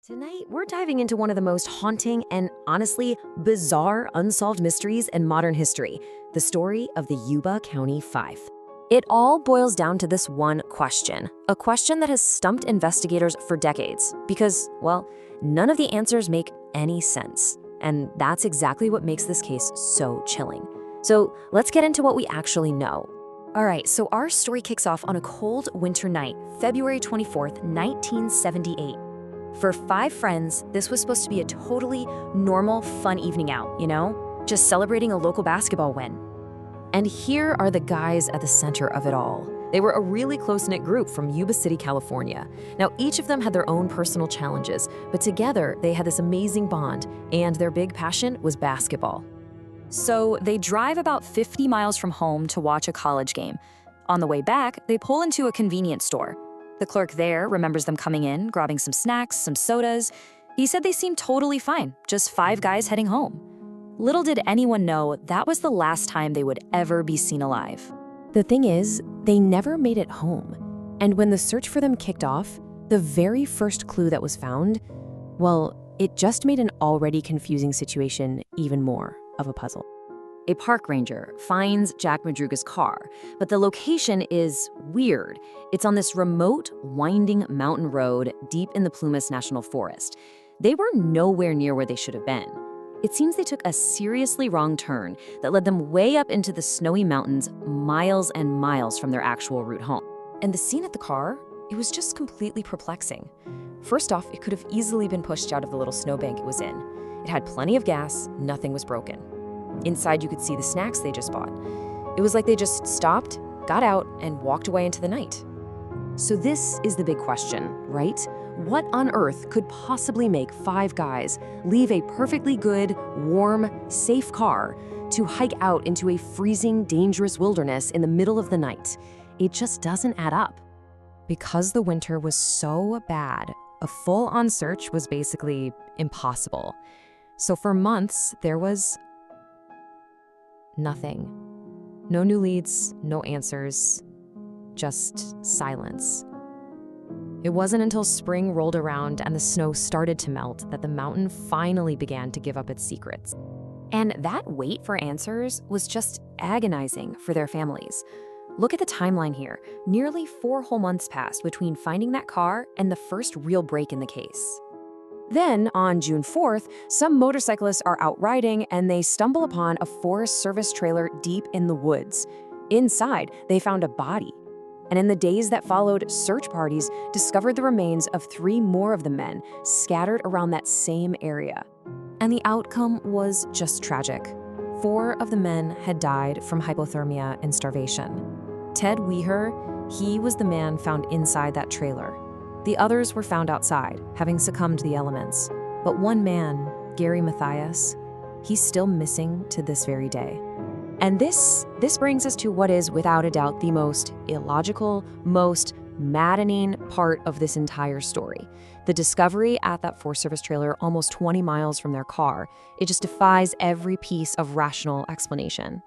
Tonight, we're diving into one of the most haunting and honestly bizarre unsolved mysteries in modern history, the story of the Yuba County Five. It all boils down to this one question, a question that has stumped investigators for decades because, well, none of the answers make any sense. And that's exactly what makes this case so chilling. So let's get into what we actually know. All right, so our story kicks off on a cold winter night, February 24th, 1978. For five friends, this was supposed to be a totally normal, fun evening out, just celebrating a local basketball win. And here are the guys at the center of it all. They were a really close-knit group from Yuba City, California. Now, each of them had their own personal challenges, but together they had this amazing bond, and their big passion was basketball. So they drive about 50 miles from home to watch a college game. On the way back, they pull into a convenience store. The clerk there remembers them coming in, grabbing some snacks, some sodas. He said they seemed totally fine, just five guys heading home. Little did anyone know that was the last time they would ever be seen alive. The thing is, they never made it home. And when the search for them kicked off, the very first clue that was found, well, it just made an already confusing situation even more of a puzzle. A park ranger finds Jack Madruga's car, but the location is weird. It's on this remote, winding mountain road deep in the Plumas National Forest. They were nowhere near where they should have been. It seems they took a seriously wrong turn that led them way up into the snowy mountains, miles and miles from their actual route home. And the scene at the car, it was just completely perplexing. First off, it could have easily been pushed out of the little snowbank it was in. It had plenty of gas, nothing was broken. Inside, you could see the snacks they just bought. It was like they just stopped, got out, and walked away into the night. So this is the big question, right? What on earth could possibly make five guys leave a perfectly good, warm, safe car to hike out into a freezing, dangerous wilderness in the middle of the night? It just doesn't add up. Because the winter was so bad, a full-on search was basically impossible. So for months, there was nothing. No new leads, no answers, just silence. It wasn't until spring rolled around and the snow started to melt that the mountain finally began to give up its secrets. And that wait for answers was just agonizing for their families. Look at the timeline here. Nearly 4 whole months passed between finding that car and the first real break in the case. Then, on June 4th, some motorcyclists are out riding and they stumble upon a Forest Service trailer deep in the woods. Inside, they found a body. And in the days that followed, search parties discovered the remains of 3 more of the men scattered around that same area. And the outcome was just tragic. 4 of the men had died from hypothermia and starvation. Ted Weher, he was the man found inside that trailer. The others were found outside, having succumbed to the elements. But one man, Gary Mathias, he's still missing to this very day. And this brings us to what is, without a doubt, the most illogical, most maddening part of this entire story. The discovery at that Forest Service trailer almost 20 miles from their car. It just defies every piece of rational explanation.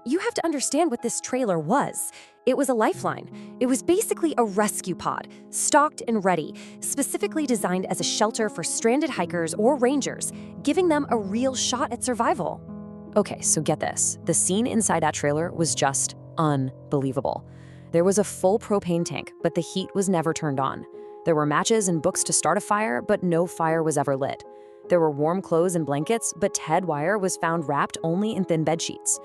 You have to understand what this trailer was. It was a lifeline. It was basically a rescue pod, stocked and ready, specifically designed as a shelter for stranded hikers or rangers, giving them a real shot at survival. Okay, so get this. The scene inside that trailer was just unbelievable. There was a full propane tank, but the heat was never turned on. There were matches and books to start a fire, but no fire was ever lit. There were warm clothes and blankets, but Ted Weher was found wrapped only in thin bed sheets.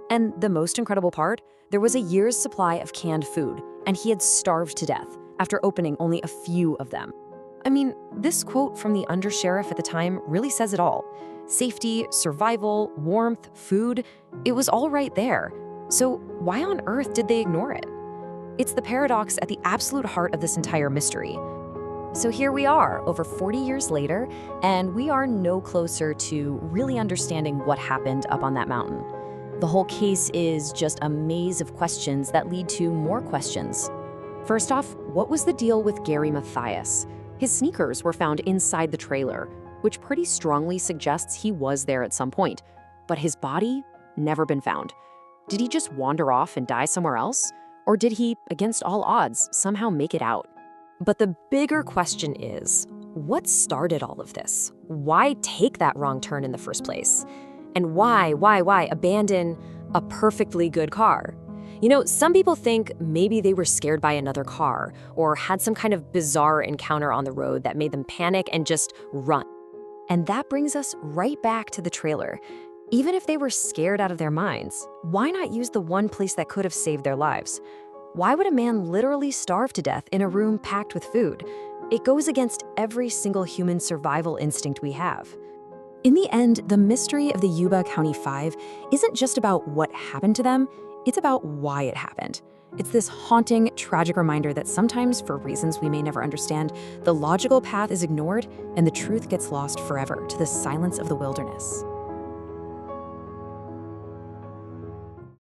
And the most incredible part, there was a year's supply of canned food, and he had starved to death after opening only a few of them. I mean, this quote from the undersheriff at the time really says it all. Safety, survival, warmth, food, it was all right there. So why on earth did they ignore it? It's the paradox at the absolute heart of this entire mystery. So here we are, over 40 years later, and we are no closer to really understanding what happened up on that mountain. The whole case is just a maze of questions that lead to more questions. First off, what was the deal with Gary Mathias? His sneakers were found inside the trailer, which pretty strongly suggests he was there at some point. But his body, never been found. Did he just wander off and die somewhere else? Or did he, against all odds, somehow make it out? But the bigger question is, what started all of this? Why take that wrong turn in the first place? And why abandon a perfectly good car? Some people think maybe they were scared by another car or had some kind of bizarre encounter on the road that made them panic and just run. And that brings us right back to the trailer. Even if they were scared out of their minds, why not use the one place that could have saved their lives? Why would a man literally starve to death in a room packed with food? It goes against every single human survival instinct we have. In the end, the mystery of the Yuba County Five isn't just about what happened to them, it's about why it happened. It's this haunting, tragic reminder that sometimes, for reasons we may never understand, the logical path is ignored and the truth gets lost forever to the silence of the wilderness.